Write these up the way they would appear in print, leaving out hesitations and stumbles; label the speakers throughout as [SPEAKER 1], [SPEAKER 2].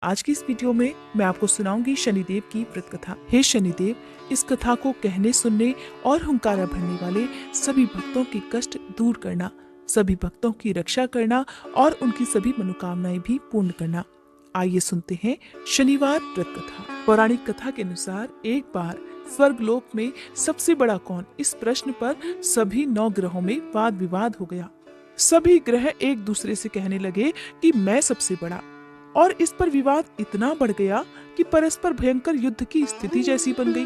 [SPEAKER 1] आज की इस वीडियो में मैं आपको सुनाऊंगी शनिदेव की व्रत कथा। हे शनिदेव, इस कथा को कहने सुनने और हुंकारा भरने वाले सभी भक्तों के कष्ट दूर करना, सभी भक्तों की रक्षा करना और उनकी सभी मनोकामनाएं भी पूर्ण करना। आइए सुनते हैं शनिवार व्रत कथा। पौराणिक कथा के अनुसार एक बार स्वर्गलोक में सबसे बड़ा कौन, इस प्रश्न पर सभी 9 ग्रहों में वाद विवाद हो गया। सभी ग्रह एक दूसरे से कहने लगे कि मैं सबसे बड़ा, और इस पर विवाद इतना बढ़ गया कि परस्पर भयंकर युद्ध की स्थिति जैसी बन गई।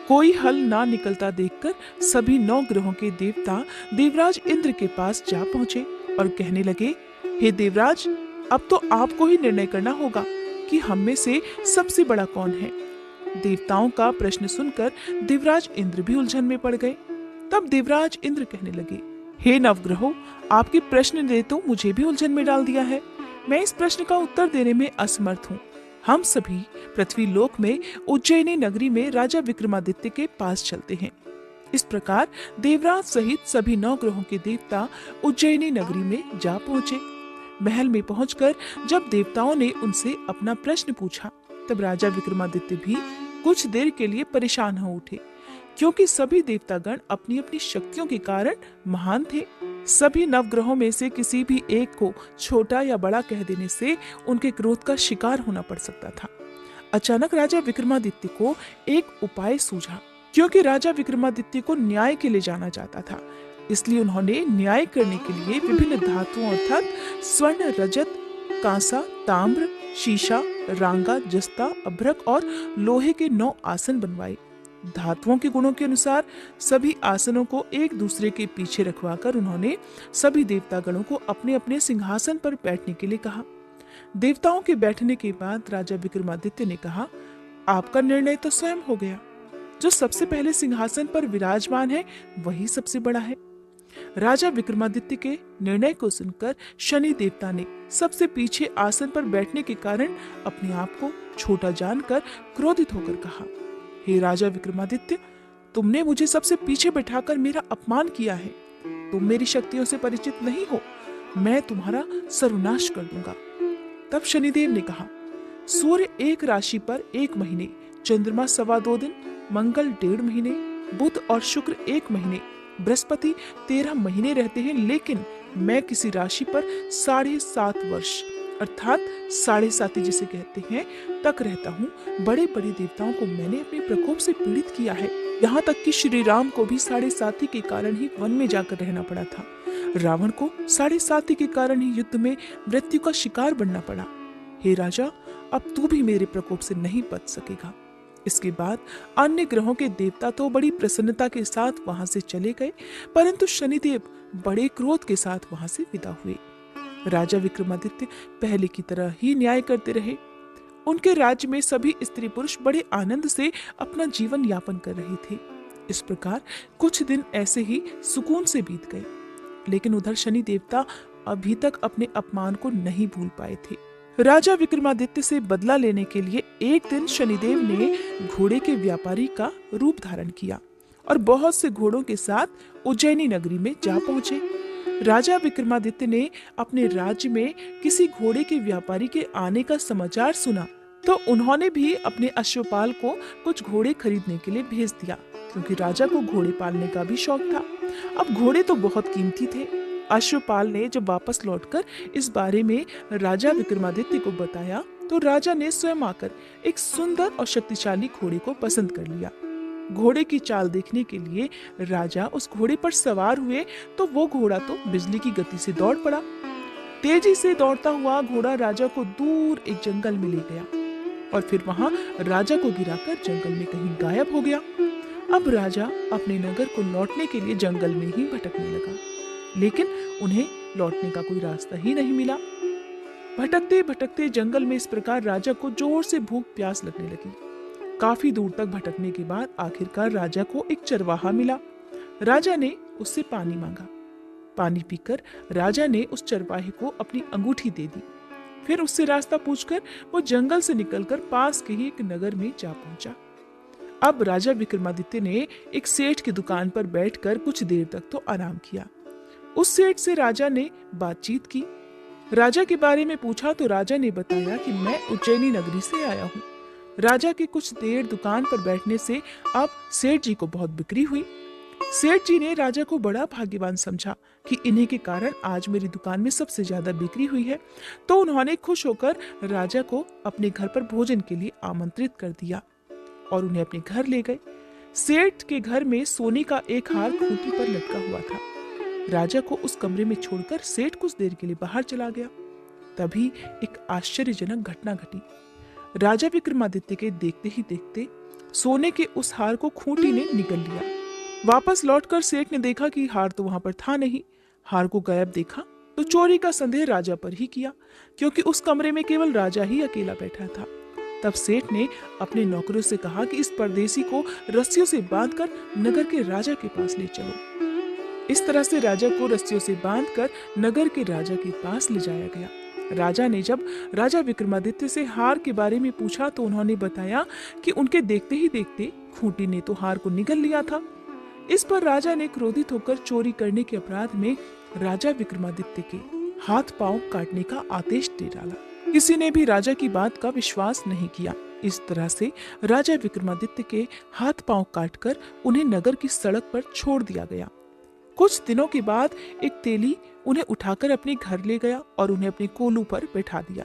[SPEAKER 1] कोई हल ना निकलता देखकर सभी 9 ग्रहों के देवता देवराज इंद्र के पास जा पहुंचे और कहने लगे, हे देवराज, अब तो आपको ही निर्णय करना होगा कि हम में से सबसे बड़ा कौन है। देवताओं का प्रश्न सुनकर देवराज इंद्र भी उलझन में पड़ गए। तब देवराज इंद्र कहने लगे, हे नवग्रहों, आपके प्रश्न ने तो मुझे भी उलझन में डाल दिया है। मैं इस प्रश्न का उत्तर देने में असमर्थ हूँ। हम सभी पृथ्वी लोक में उज्जैनी नगरी में राजा विक्रमादित्य के पास चलते हैं। इस प्रकार देवराज सहित सभी 9 ग्रहों के देवता उज्जैनी नगरी में जा पहुंचे। महल में पहुंचकर जब देवताओं ने उनसे अपना प्रश्न पूछा, तब राजा विक्रमादित्य भी कुछ देर के लिए परेशान हो उठे, क्योंकि सभी देवतागण अपनी अपनी शक्तियों के कारण महान थे। सभी नवग्रहों में से किसी भी एक को छोटा या बड़ा कह देने से उनके क्रोध का शिकार होना पड़ सकता था। अचानक राजा विक्रमादित्य को एक उपाय सूझा, क्योंकि राजा विक्रमादित्य को न्याय के लिए जाना जाता था। इसलिए उन्होंने न्याय करने के लिए विभिन्न धातुओं अर्थात स्वर्ण, रजत, कांसा, ताम्र, शीशा, रांगा, जस्ता, अभ्रक और लोहे के 9 आसन बनवाए। धातुओं के गुणों के अनुसार सभी आसनों को एक दूसरे के पीछे रखवाकर उन्होंने सभी देवतागणों को अपने अपने सिंहासन पर बैठने के लिए कहा। देवताओं के बैठने के बाद राजा विक्रमादित्य ने कहा, आपका निर्णय तो स्वयं हो गया। जो सबसे पहले सिंहासन पर विराजमान है वही सबसे बड़ा है। राजा विक्रमादित्य के निर्णय को सुनकर शनि देवता ने सबसे पीछे आसन पर बैठने के कारण अपने आप को छोटा जानकर क्रोधित होकर कहा, हे राजा विक्रमादित्य, तुमने मुझे सबसे पीछे बैठाकर मेरा अपमान किया है। तुम मेरी शक्तियों से परिचित नहीं हो। मैं तुम्हारा सर्वनाश कर दूंगा। तब शनिदेव ने कहा, सूर्य एक राशि पर 1 महीने, चंद्रमा 2.25 दिन, मंगल 1.5 महीने, बुध और शुक्र 1 महीने, बृहस्पति 13 महीने रहते हैं, लेकिन मैं किसी राशि पर 7.5 वर्ष अर्थात 7.5 जिसे कहते हैं तक रहता हूँ। बड़े बड़े देवताओं को मैंने अपने प्रकोप से पीड़ित किया है। यहाँ तक कि श्री राम को भी 7.5 के कारण ही वन में जाकर रहना पड़ा था। रावण को 7.5 के कारण ही युद्ध में मृत्यु का शिकार बनना पड़ा। हे राजा, अब तू भी मेरे प्रकोप से नहीं बच सकेगा। इसके बाद अन्य ग्रहों के देवता तो बड़ी प्रसन्नता के साथ वहां से चले गए, परंतु शनिदेव बड़े क्रोध के साथ वहां से विदा हुए। राजा विक्रमादित्य पहले की तरह ही न्याय करते रहे। उनके राज्य में सभी स्त्री पुरुष बड़े आनंद से अपना जीवन यापन कर रहे थे। इस प्रकार कुछ दिन ऐसे ही सुकून से बीत गए, लेकिन उधर शनि देवता अभी तक अपने अपमान को नहीं भूल पाए थे। राजा विक्रमादित्य से बदला लेने के लिए एक दिन शनिदेव ने घोड़े के व्यापारी का रूप धारण किया और बहुत से घोड़ों के साथ उज्जैनी नगरी में जा पहुंचे। राजा विक्रमादित्य ने अपने राज्य में किसी घोड़े के व्यापारी के आने का समाचार सुना, तो उन्होंने भी अपने अश्वपाल को कुछ घोड़े खरीदने के लिए भेज दिया, क्योंकि राजा को घोड़े पालने का भी शौक था। अब घोड़े तो बहुत कीमती थे। अश्वपाल ने जब वापस लौटकर इस बारे में राजा विक्रमादित्य को बताया, तो राजा ने स्वयं आकर एक सुंदर और शक्तिशाली घोड़े को पसंद कर लिया। घोड़े की चाल देखने के लिए राजा उस घोड़े पर सवार हुए, तो वो घोड़ा तो बिजली की गति से दौड़ पड़ा। तेजी से दौड़ता हुआ घोड़ा राजा को दूर एक जंगल में ले गया और फिर वहां राजा को गिराकर जंगल में कहीं गायब हो गया। अब राजा अपने नगर को लौटने के लिए जंगल में ही भटकने लगा, लेकिन उन्हें लौटने का कोई रास्ता ही नहीं मिला। भटकते भटकते जंगल में इस प्रकार राजा को जोर से भूख प्यास लगने लगी। काफी दूर तक भटकने के बाद आखिरकार राजा को एक चरवाहा मिला। राजा ने उससे पानी मांगा। पानी पीकर राजा ने उस चरवाहे को अपनी अंगूठी दे दी। फिर उससे रास्ता पूछकर वो जंगल से निकलकर पास के ही एक नगर में जा पहुंचा। अब राजा विक्रमादित्य ने एक सेठ की दुकान पर बैठकर कुछ देर तक तो आराम किया। उस सेठ से राजा ने बातचीत की। राजा के बारे में पूछा तो राजा ने बताया कि मैं उज्जैनी नगरी से आया हूँ। राजा के कुछ देर दुकान पर बैठने से अब सेठ जी को बहुत बिक्री हुई। सेठ जी ने राजा को बड़ा भाग्यवान समझा कि इन्हीं के कारण आज मेरी दुकान में सबसे ज्यादा बिक्री हुई है। तो उन्होंने खुश होकर राजा को अपने घर पर भोजन के लिए आमंत्रित कर दिया और उन्हें अपने घर ले गए। सेठ के घर में सोने का एक हार खूंटी पर लटका हुआ था। राजा को उस कमरे में छोड़कर सेठ कुछ देर के लिए बाहर चला गया। तभी एक आश्चर्यजनक घटना घटी। राजा विक्रमादित्य के देखते ही देखते सोने के उस हार को खूंटी ने निगल लिया। वापस लौटकर सेठ ने देखा कि हार तो वहां पर था नहीं। हार को गायब देखा तो चोरी का संदेह राजा पर ही किया, क्योंकि उस कमरे में केवल राजा ही अकेला बैठा था। तब सेठ ने अपने नौकरों से कहा कि इस परदेसी को रस्सियों से बांधकर नगर के राजा के पास ले चलो। इस तरह से राजा को रस्सियों से बांधकर नगर के राजा के पास ले जाया गया। राजा ने जब राजा विक्रमादित्य से हार के बारे में पूछा तो उन्होंने बताया कि उनके देखते ही देखते खूंटी ने तो हार को निगल लिया था। इस पर राजा ने क्रोधित होकर चोरी करने के अपराध में राजा विक्रमादित्य के हाथ पांव काटने का आदेश दे डाला। किसी ने भी राजा की बात का विश्वास नहीं किया। इस तरह से राजा विक्रमादित्य के हाथ पांव काटकर उन्हें नगर की सड़क पर छोड़ दिया गया। कुछ दिनों के बाद एक तेली उन्हें उठाकर अपने घर ले गया और उन्हें अपने कोलू पर बैठा दिया।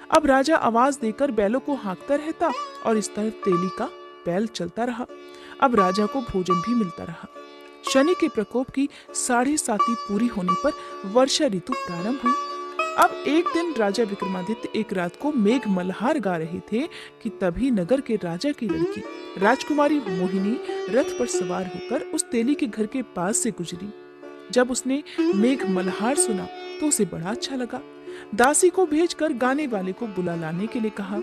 [SPEAKER 1] अब राजा आवाज देकर बैलों को हाँकता रहता और इस तरह तेली का बैल चलता रहा। अब राजा को भोजन भी मिलता रहा। शनि के प्रकोप की 7.5 पूरी होने पर वर्षा ऋतु प्रारंभ हुई। अब एक दिन राजा विक्रमादित्य एक रात को मेघ मल्हार गा रहे थे कि तभी नगर के राजा की लड़की राजकुमारी मोहिनी रथ पर सवार होकर उस तेली के घर के पास से गुजरी। जब उसने मेघ मल्हार सुना तो उसे बड़ा अच्छा लगा। दासी को भेजकर गाने वाले को बुला लाने के लिए कहा।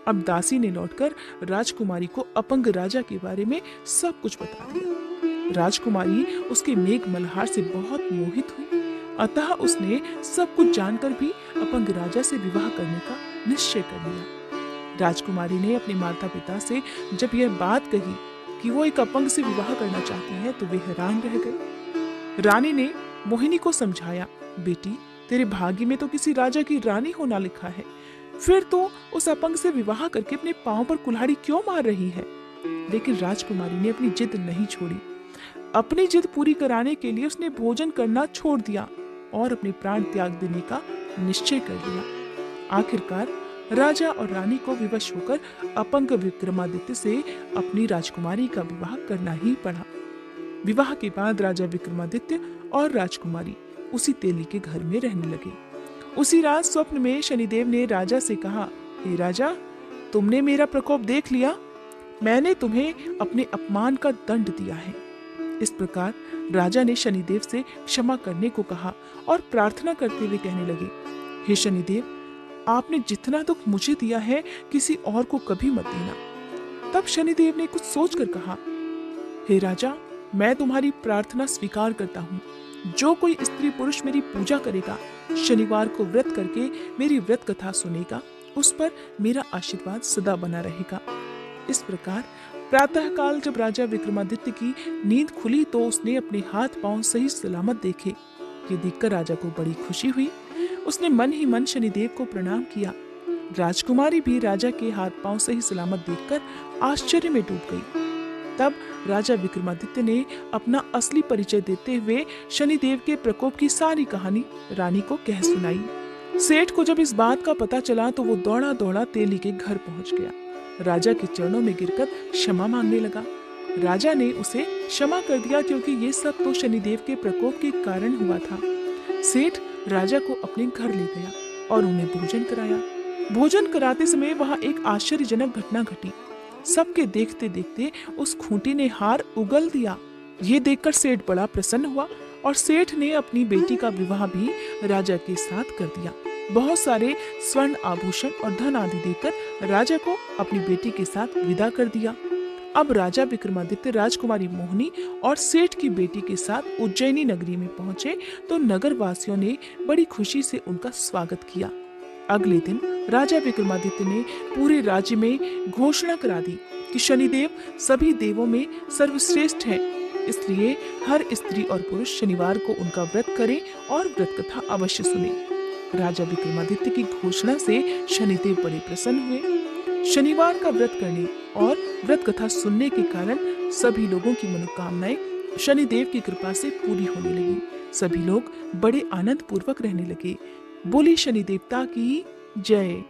[SPEAKER 1] अब दासी ने लौटकर राजकुमारी को अपंग राजा के बारे में सब कुछ बता दिया। राजकुमारी उसके मेघ मल्हार से बहुत मोहित हुई, अतः उसने सब कुछ जानकर भी अपंग राजा से विवाह करने का निश्चय कर लिया। राजकुमारी ने अपने माता पिता से जब यह बात कही कि वो एक अपंग से विवाह करना चाहती है तो वे हैरान रह गए। रानी ने मोहिनी को समझाया, बेटी तेरे भाग्य में तो किसी राजा की रानी होना लिखा है, फिर तो उस अपंग से विवाह करके अपने पांव पर कुल्हाड़ी क्यों मार रही है। लेकिन राजकुमारी ने अपनी जिद नहीं छोड़ी। अपनी जिद पूरी कराने के लिए उसने भोजन करना छोड़ दिया और अपने प्राण त्याग देने का निश्चय कर लिया। आखिरकार राजा और रानी को विवश होकर अपंग विक्रमादित्य से अपनी राजकुमारी का विवाह करना ही पड़ा। विवाह के बाद राजा विक्रमादित्य और राजकुमारी उसी तेली के घर में रहने लगे। उसी रात स्वप्न में शनिदेव ने राजा से कहा, हे राजा, तुमने मेरा प्रकोप देख लिया, मैंने तुम्हें अपने अपमान का दंड दिया है। इस प्रकार राजा ने शनिदेव से क्षमा करने को कहा और प्रार्थना करते हुए कहने लगे, हे शनिदेव, आपने जितना दुख मुझे दिया है किसी और को कभी मत देना। तब शनिदेव ने कुछ सोचकर कहा, हे राजा, मैं तुम्हारी प्रार्थना स्वीकार करता हूँ। जो कोई स्त्री पुरुष मेरी पूजा करेगा, शनिवार को व्रत करके मेरी व्रत कथा सुनेगा, उस पर मेरा आशीर्वाद सदा बना रहेगा। इस प्रकार प्रातः काल जब राजा विक्रमादित्य की नींद खुली तो उसने अपने हाथ पांव सही सलामत देखे। ये देखकर राजा को बड़ी खुशी हुई। उसने मन ही मन शनिदेव को प्रणाम किया। राजकुमारी भी राजा के हाथ पांव सही सलामत देखकर आश्चर्य में डूब गई। तब राजा विक्रमादित्य ने अपना असली परिचय देते हुए शनिदेव के प्रकोप की सारी कहानी रानी को कह सुनाई। सेठ को जब इस बात का पता चला तो वो दौड़ा दौड़ा तेली के घर पहुंच गया। राजा के चरणों में गिरकर क्षमा मांगने लगा। राजा ने उसे क्षमा कर दिया क्योंकि ये सब तो शनिदेव के प्रकोप के कारण हुआ था। सेठ राजा को अपने घर ले गया और उन्हें भोजन कराया। भोजन कराते समय वहां एक आश्चर्यजनक घटना घटी। सबके देखते देखते उस खूंटी ने हार उगल दिया। ये देखकर सेठ बड़ा प्रसन्न हुआ और सेठ ने अपनी बेटी का विवाह भी राजा के साथ कर दिया। बहुत सारे स्वर्ण आभूषण और धन आदि देकर राजा को अपनी बेटी के साथ विदा कर दिया। अब राजा विक्रमादित्य राजकुमारी मोहिनी और सेठ की बेटी के साथ उज्जैनी नगरी में पहुंचे तो नगर वासियों ने बड़ी खुशी से उनका स्वागत किया। अगले दिन राजा विक्रमादित्य ने पूरे राज्य में घोषणा करा दी कि शनिदेव सभी देवों में सर्वश्रेष्ठ हैं, इसलिए हर स्त्री और पुरुष शनिवार को उनका व्रत करें और व्रत कथा अवश्य सुने। राजा विक्रमादित्य की घोषणा से शनिदेव बड़े प्रसन्न हुए। शनिवार का व्रत करने और व्रत कथा सुनने के कारण सभी लोगों की मनोकामनाएं शनिदेव की कृपा से पूरी होने लगी। सभी लोग बड़े आनंद पूर्वक रहने लगे। बोली शनि देवता की जय।